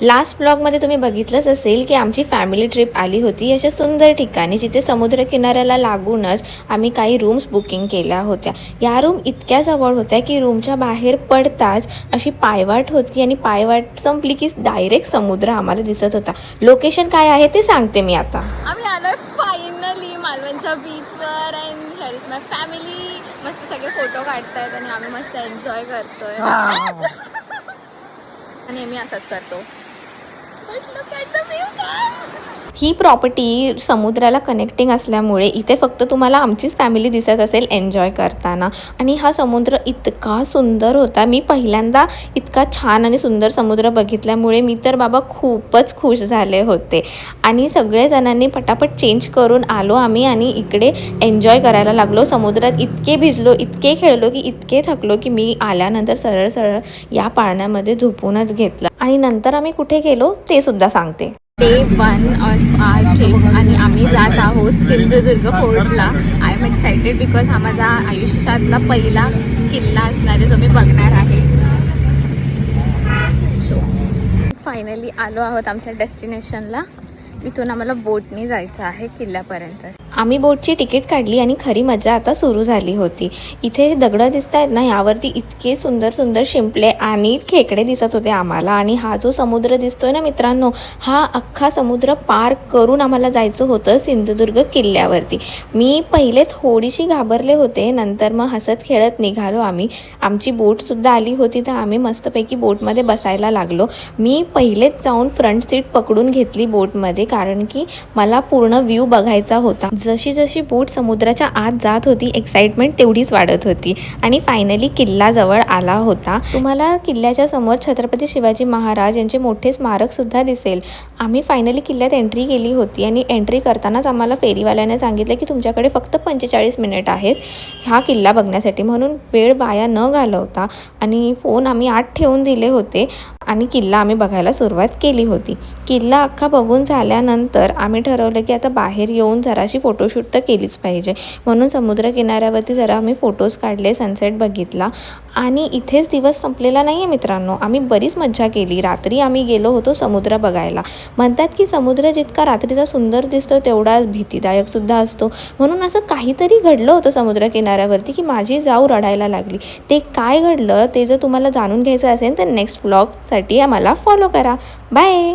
Last ब्लॉगमध्ये तुम्ही बघितलंच असेल की आमची फॅमिली ट्रिप आली होती अशा सुंदर ठिकाणी, जिथे समुद्र किनाऱ्याला लागूनच आम्ही काही रूम्स बुकिंग केल्या होत्या। या रूम इतक्या जवळ होत्या की रूमच्या बाहेर पडताच अशी पायवाट होती आणि पायवाट संपली की डायरेक्ट समुद्र आम्हाला दिसत होता। लोकेशन काय आहे ते सांगते मी आता। आम्ही आलोय फायनली मालवणच्या बीचवर and here is my family. मस्त सगळे फोटो काढतायत आणि आम्ही मस्त एन्जॉय करतोय आणि आम्ही असंच करतो। ही प्रॉपर्टी समुद्राला कनेक्टिंग असल्यामुळे इथे फक्त तुम्हाला आमचीच फॅमिली दिसत असेल एन्जॉय करताना। आणि हा समुद्र इतका सुंदर होता, मी पहिल्यांदा इतका छान आणि सुंदर समुद्र बघितल्यामुळे मी तर बाबा खूपच खुश झाले होते। आणि सगळेजणांनी पटापट चेंज करून आलो आम्ही आणि इकडे एन्जॉय करायला लागलो। समुद्रात इतके भिजलो, इतके खेळलो की इतके थकलो की मी आल्यानंतर सरळ सरळ या पाळण्यामध्ये झोपूनच घेतलं। आणि नंतर आम्ही कुठे गेलो ते सुद्धा सांगते। डे 1 ऑफ आवर ट्रिप आणि आम्ही जात आहोत सिंधुदुर्ग फोर्टला। आय एम एक्सायटेड बिकॉज हा माझा आयुष्यातला पहिला किल्ला असणार आहे जो मी बघणार आहे। सो फायनली आलो आहोत आमच्या डेस्टिनेशनला। इथून आम्हाला बोटने जायचं आहे किल्ल्यापर्यंत। आम्ही बोटची तिकीट काढली आणि खरी मजा आता सुरू झाली होती। इथे दगडं दिसत आहेत ना, यावरती इतके सुंदर सुंदर शिंपले आणि खेकडे दिसत होते आम्हाला। आणि हा जो समुद्र दिसतोय ना मित्रांनो, हा अख्खा समुद्र पार करून आम्हाला जायचं होतं सिंधुदुर्ग किल्ल्यावरती। मी पहिले थोडीशी घाबरले होते, नंतर मग हसत खेळत निघालो आम्ही। आमची बोटसुद्धा आली होती तर आम्ही मस्तपैकी बोटमध्ये बसायला लागलो। मी पहिलेच जाऊन फ्रंट सीट पकडून घेतली बोटमध्ये, कारण की मला पूर्ण व्ह्यू बघायचा होता। जशी जशी बोट समुद्राच्या आत जात होती एक्साइटमेंट तेवढीच वाढत होती। आणि फायनली किल्ला जवळ आला होता। तुम्हाला किल्ल्याच्या समोर छत्रपती शिवाजी महाराज यांचे मोठे स्मारक सुद्धा दिसेल। आम्ही फायनली किल्ल्यात एंट्री केली होती आणि एंट्री करतानाच आम्हाला फेरीवाल्याने सांगितलं की तुमच्याकडे फक्त 45 मिनिट आहेत हा किल्ला बघण्यासाठी, म्हणून वेळ वाया न घालवता आणि फोन आम्ही आत ठेवून दिले होते आणि किल्ला आम्ही बघायला सुरुवात केली होती। किल्ला अख्खा बघून झाल्यानंतर आम्ही ठरवलं की आता बाहेर येऊन जराशी फोटोशूट तर केलीच पाहिजे, म्हणून समुद्र किनाऱ्यावरती जरा आम्ही फोटोज काढले, सनसेट बघितला। आणि इथेच दिवस संपलेला नाही आहे मित्रांनो, आम्ही बरीच मज्जा केली। रात्री आम्ही गेलो होतो समुद्र बघायला। म्हणतात की समुद्र जितका रात्रीचा सुंदर दिसतो तेवढा भीतीदायक सुद्धा असतो, म्हणून असं काहीतरी घडलं होतं समुद्र किनाऱ्यावरती की माझी जाऊ रडायला लागली। ते काय घडलं ते जर तुम्हाला जाणून घ्यायचं असेल तर नेक्स्ट व्लॉगसाठी आम्हाला फॉलो करा। बाय।